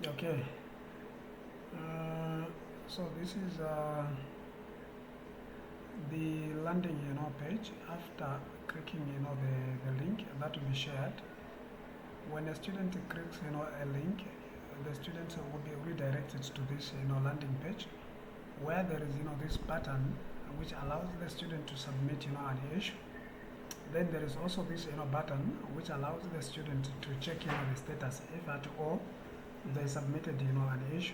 Okay. Uh, so this is the landing, page. After clicking, the link that will be shared, when a student clicks, a link, the student will be redirected to this, landing page, where there is, this button which allows the student to submit, an issue. Then there is also this, button which allows the student to check, the status if at all they submitted, an issue.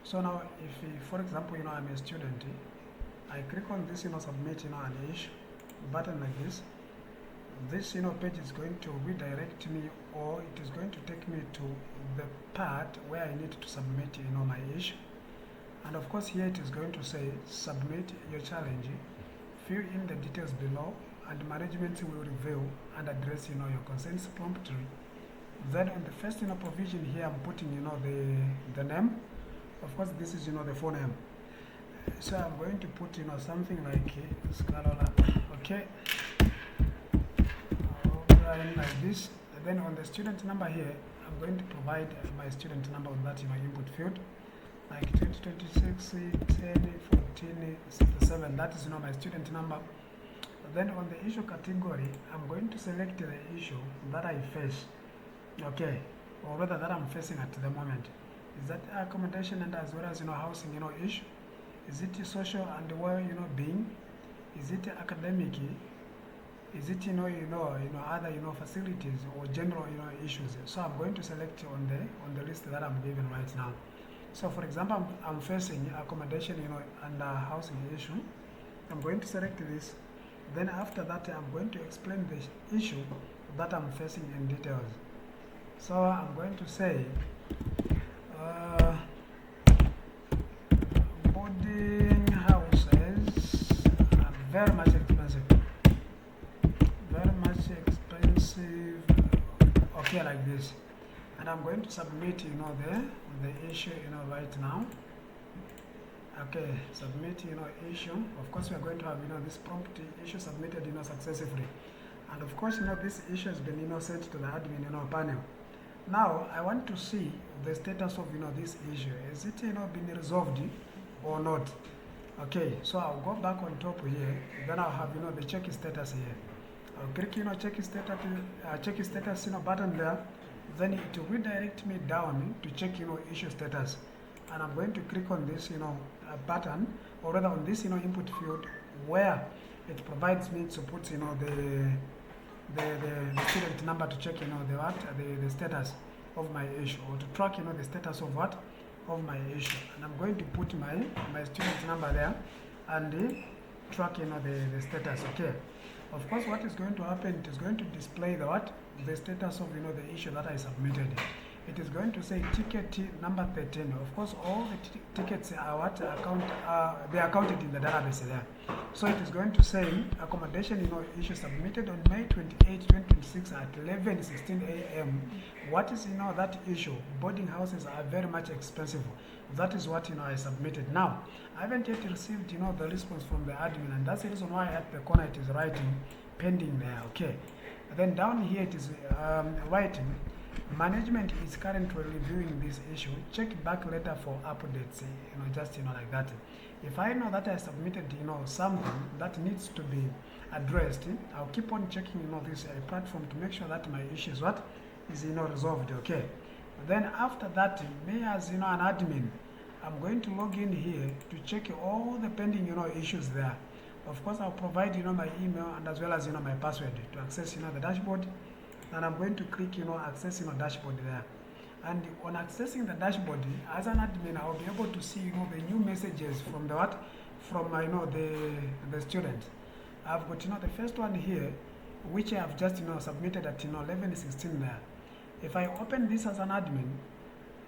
So now, if, for example, I'm a student, I click on this, submit, an issue button like this. This, page is going to redirect me, or it is going to take me to the part where I need to submit, my issue. And of course, here it is going to say submit your challenge, fill in the details below, and management will review and address, your concerns promptly. Then on the first, provision here, I'm putting, the name. Of course, this is, the full name. So I'm going to put, something like Scalola. Okay. Like this. And then on the student number here, I'm going to provide my student number on that, input field. Like 2026 10 14 67. That is, my student number. Then on the issue category, I'm going to select the issue that I face. Okay. Or rather that I'm facing at the moment. Is that accommodation and as well as, housing, issue? Is it social and well, being? Is it academic? Is it, other, facilities or general, issues? So I'm going to select on the list that I'm given right now. So for example, I'm facing accommodation, and housing issue. I'm going to select this. Then after that, I'm going to explain the issue that I'm facing in details. So I'm going to say, uh, boarding houses are very much expensive. Very much expensive. Okay, like this. And I'm going to submit, the issue, right now. Okay, submit, issue. Of course, we are going to have, this prompt issue submitted, successfully. And of course, this issue has been, sent to the admin, panel. Now, I want to see the status of, this issue. Is it, been resolved or not? Okay, so I'll go back on top here. Then I'll have, the check status here. I'll click, check status, button there. Then it will redirect me down to check, issue status. And I'm going to click on this, button, or rather on this, input field, where it provides me to put, the student number to check, the status of my issue, or to track, the status of what? Of my issue. And I'm going to put my student number there and track, the status, okay? Of course, what is going to happen, it is going to display the what? The status of, the issue that I submitted. It is going to say ticket number 13. Of course, all the tickets are what? They are counted in the database there. So it is going to say accommodation, issue submitted on May 28, 2026 at 11:16 a.m. What is, that issue? Boarding houses are very much expensive. That is what, I submitted. Now, I haven't yet received, the response from the admin, and that's the reason why at the corner it is writing pending there, okay? Then down here it is writing, management is currently reviewing this issue. Check back later for updates, just, like that. If I know that I submitted, something that needs to be addressed, I'll keep on checking, this platform to make sure that my issue is what? Is, resolved, okay? Then after that, me as, an admin, I'm going to log in here to check all the pending, issues there. Of course, I'll provide, my email and as well as, my password to access, the dashboard. And I'm going to click, access, dashboard there. And on accessing the dashboard, as an admin, I'll be able to see, the new messages from the what? From, the student. I've got, the first one here, which I have just, submitted at, 11:16 there. If I open this as an admin,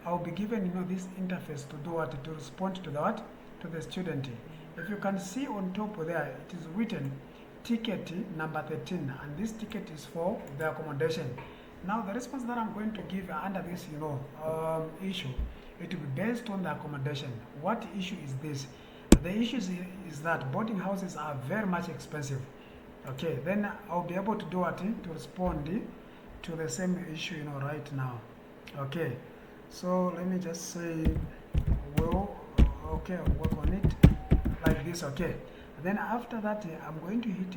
I'll be given, this interface to do what? To respond to the what? To the student. If you can see on top there, it is written ticket number 13, and this ticket is for the accommodation. Now, the response that I'm going to give under this, issue, it will be based on the accommodation. What issue is this? The issue is that boarding houses are very much expensive. Okay, then I'll be able to do what? To respond to the same issue, right now. Okay, So let me just say, well, okay, I'll work on it like this, okay. Then after that, I'm going to hit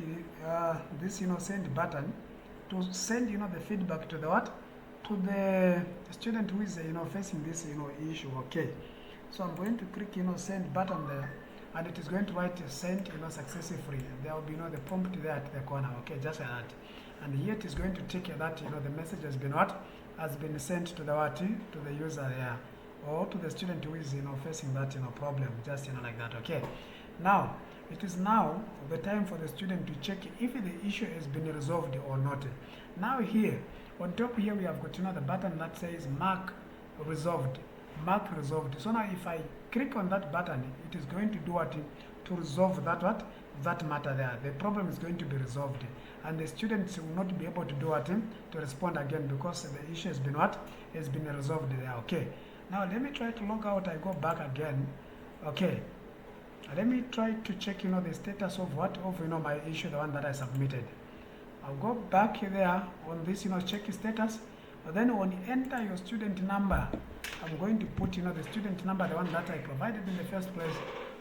this, send button to send, the feedback to the what? To the student who is, facing this, issue, okay. So I'm going to click, send button there, and it is going to write send, successfully. There will be, the prompt there at the corner, okay, just like that. And here it is going to take that, the message has been what? Has been sent to the what? To the user there, or to the student who is, facing that, problem, just, like that, okay. Now, it is now the time for the student to check if the issue has been resolved or not. Now here, on top here, we have got, the button that says mark resolved. Mark resolved. So now if I click on that button, it is going to do what? To resolve that what? That matter there. The problem is going to be resolved. And the students will not be able to do what? To respond again, because the issue has been what? Has been resolved there. Okay. Now let me try to log out. I go back again. Okay. Let me try to check, the status of what? Of, my issue, the one that I submitted. I'll go back there on this, check status. Then on enter your student number, I'm going to put, the student number, the one that I provided in the first place.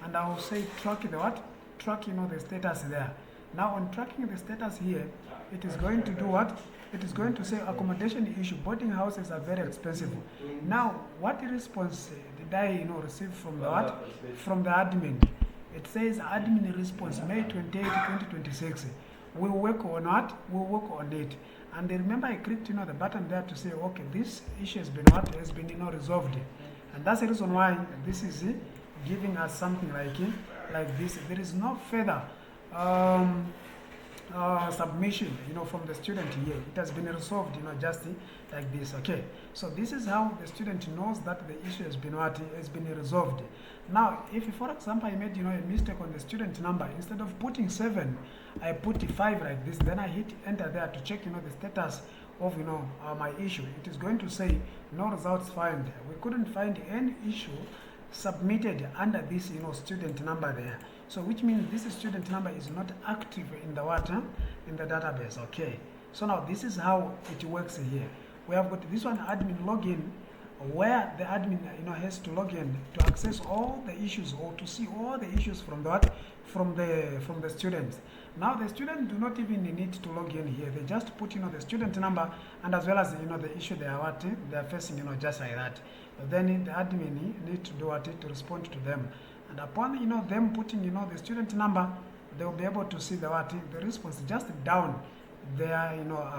And I will say track the what? Track, the status there. Now on tracking the status here, it is going to do what? It is going to say accommodation issue. Boarding houses are very expensive. Now, what response did I, receive from the what? From the admin. It says admin response May 28, 2026. We'll work on what? We'll work on it. And remember, I clicked, the button there to say, okay, this issue has been what? Has been, resolved. And that's the reason why this is giving us something like this. There is no further submission, from the student here. It has been resolved, just like this. Okay. So this is how the student knows that the issue has been what? Has been resolved. Now, if, for example, I made, a mistake on the student number, instead of putting 7, I put 5 like this. Then I hit enter there to check, the status of, my issue. It is going to say no results found. We couldn't find any issue submitted under this, student number there. So which means this student number is not active in the what? In the database. Okay. So now this is how it works here. We have got this one admin login, where the admin has to log in to access all the issues or to see all the issues from the what? From the students. Now the students do not even need to log in here. They just put the student number and as well as the issue they are what they are facing, just like that. But then the admin need to do what? To respond to them. And upon them putting the student number, they will be able to see the what? The response just down their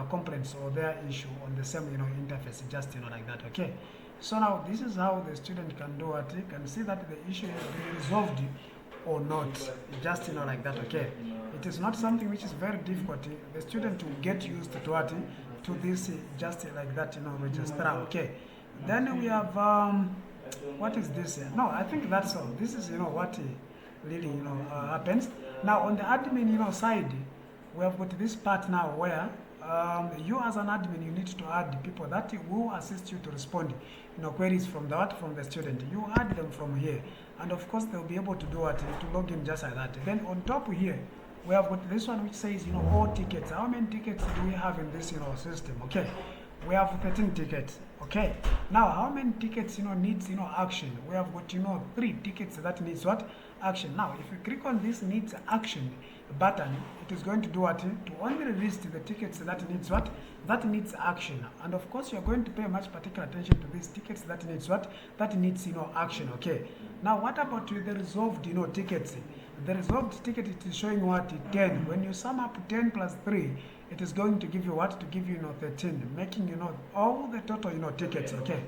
complaints or their issue on the same interface, just like that. Okay. So now this is how the student can do what? Can see that the issue has been resolved or not, just like that. Okay. It is not something which is very difficult. The student will get used to what? To this just like that, register. Okay. Then we have what is this? No, I think that's all. This is what really happens. Now on the admin side, we have got this part now where you as an admin, you need to add people that will assist you to respond queries from the what? From the student. You add them from here, and of course they'll be able to do what? To log in just like that. Then on top here, we have got this one which says all tickets. How many tickets do we have in this system? Okay, we have 13 tickets. Okay, now how many tickets needs action? We have got 3 tickets that needs what? Action. Now if you click on this needs action button, it is going to do what? To only list the tickets that needs what? That needs action. And of course you are going to pay much particular attention to these tickets that needs what? That needs action. Okay, now what about the resolved tickets? The resolved ticket, it is showing what? 10. When you sum up 10 plus 3, it is going to give you what? To give you 13, making all the total tickets. Okay,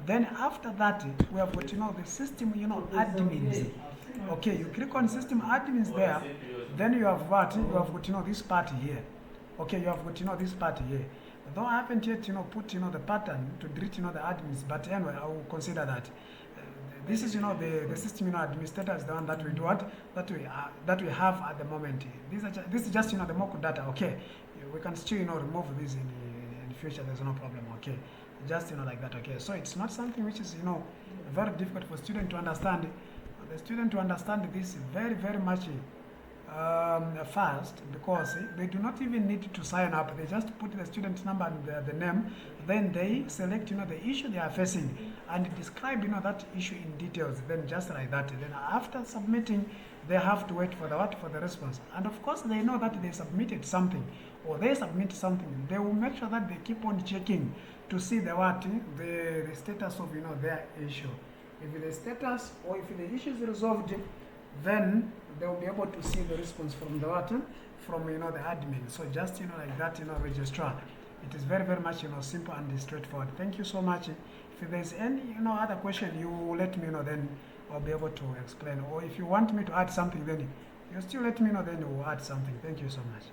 then after that we have got the system admins. Okay, you click on system admins there, then you have what? You have got this part here. Okay, you have got this part here. Though I haven't yet put the pattern to delete the admins, but anyway I will consider that. This is the system administrators, the one that we do what? That we have at the moment. This is just the mock data. Okay, we can still remove this in the future. There's no problem. Okay, just like that. Okay, so it's not something which is very difficult for student to understand. The student to understand this very much fast, because they do not even need to sign up. They just put the student number and the name, then they select the issue they are facing and describe that issue in details. Then just like that, then after submitting, they have to wait for the response. And of course they know that they submitted something, or they submit something. They will make sure that they keep on checking to see the status of their issue. If the status, or if the issue is resolved, then they will be able to see the response from the the admin. So just like that, registrar. It is very, very much simple and straightforward. Thank you so much. If there's any other question, you let me know, then I'll be able to explain. Or if you want me to add something, then you still let me know, then we'll add something. Thank you so much.